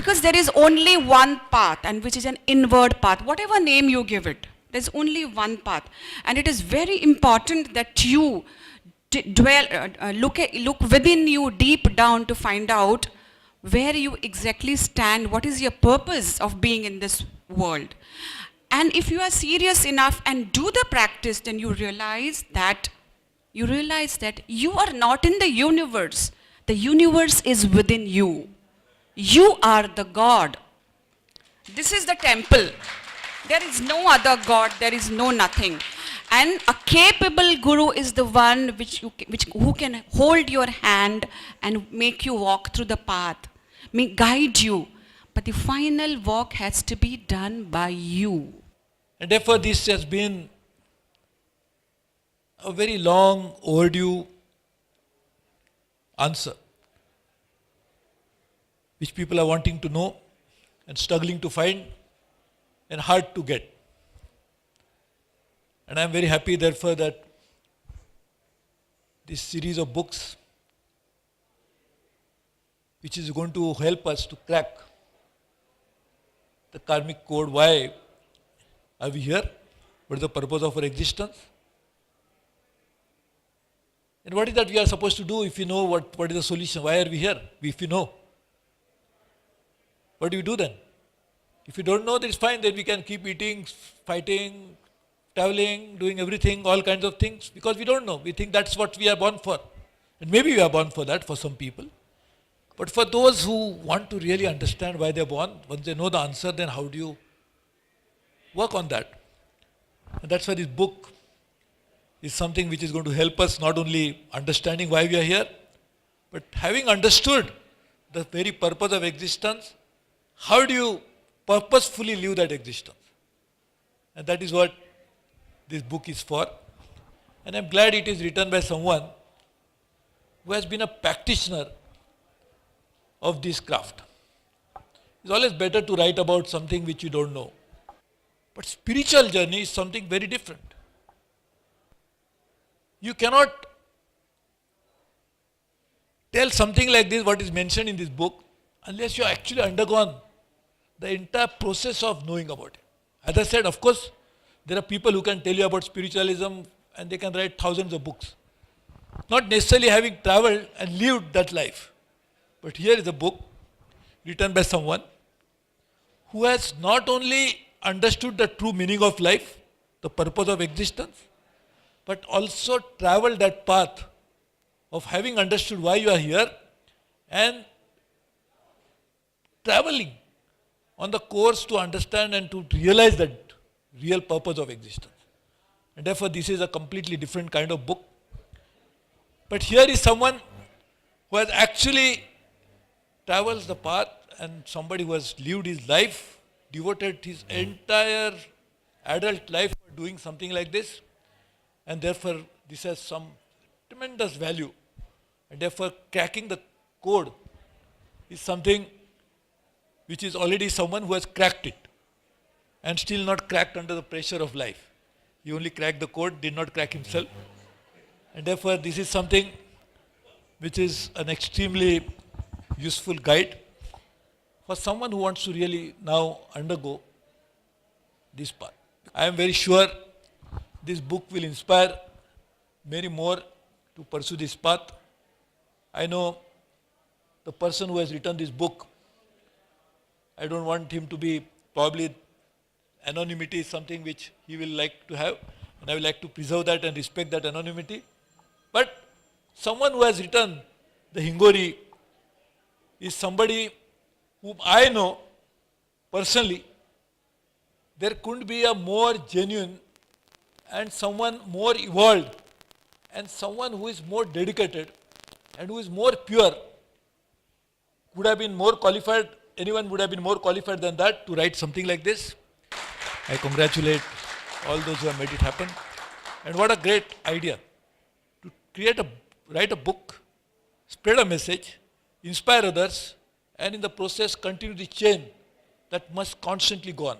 Because there is only one path, and which is an inward path, whatever name you give it. There's only one path. And it is very important that you look within you deep down to find out where you exactly stand, what is your purpose of being in this world. And if you are serious enough and do the practice, then you realize that you are not in the universe. The universe is within you. You are the God. This is the temple. There is no other God, there is no nothing. And a capable guru is the one who can hold your hand and make you walk through the path, guide you. But the final walk has to be done by you. And therefore this has been a very long overdue answer, which people are wanting to know and struggling to find and hard to get. And I am very happy therefore that this series of books, which is going to help us to crack the karmic code, why are we here, what is the purpose of our existence, and what is that we are supposed to do if we know what is the solution, why are we here, if we know. What do you do then? If you don't know, then it's fine, then we can keep eating, fighting, traveling, doing everything, all kinds of things, because we don't know. We think that's what we are born for. And maybe we are born for that for some people. But for those who want to really understand why they are born, once they know the answer, then how do you work on that? And that's why this book is something which is going to help us not only understanding why we are here, but having understood the very purpose of existence, how do you purposefully live that existence? And that is what this book is for. And I'm glad it is written by someone who has been a practitioner of this craft. It's always better to write about something which you don't know. But spiritual journey is something very different. You cannot tell something like this, what is mentioned in this book, unless you actually undergone the entire process of knowing about it. As I said, of course, there are people who can tell you about spiritualism and they can write thousands of books, not necessarily having traveled and lived that life. But here is a book written by someone who has not only understood the true meaning of life, the purpose of existence, but also traveled that path of having understood why you are here and traveling on the course to understand and to realize that real purpose of existence. And therefore this is a completely different kind of book. But here is someone who has actually traveled the path, and somebody who has lived his life, devoted his entire adult life for doing something like this. And therefore this has some tremendous value. And therefore cracking the code is something which is already someone who has cracked it and still not cracked under the pressure of life. He only cracked the code, did not crack himself. And therefore this is something which is an extremely useful guide for someone who wants to really now undergo this path. I am very sure this book will inspire many more to pursue this path. I know the person who has written this book, I don't want him to be, probably anonymity is something which he will like to have, and I will like to preserve that and respect that anonymity. But someone who has written the Hingori is somebody whom I know personally. There couldn't be a more genuine and someone more evolved and someone who is more dedicated and who is more pure. Would have been more qualified, anyone would have been more qualified than that to write something like this. I congratulate all those who have made it happen. And what a great idea to write a book, spread a message, inspire others, and in the process continue the chain that must constantly go on.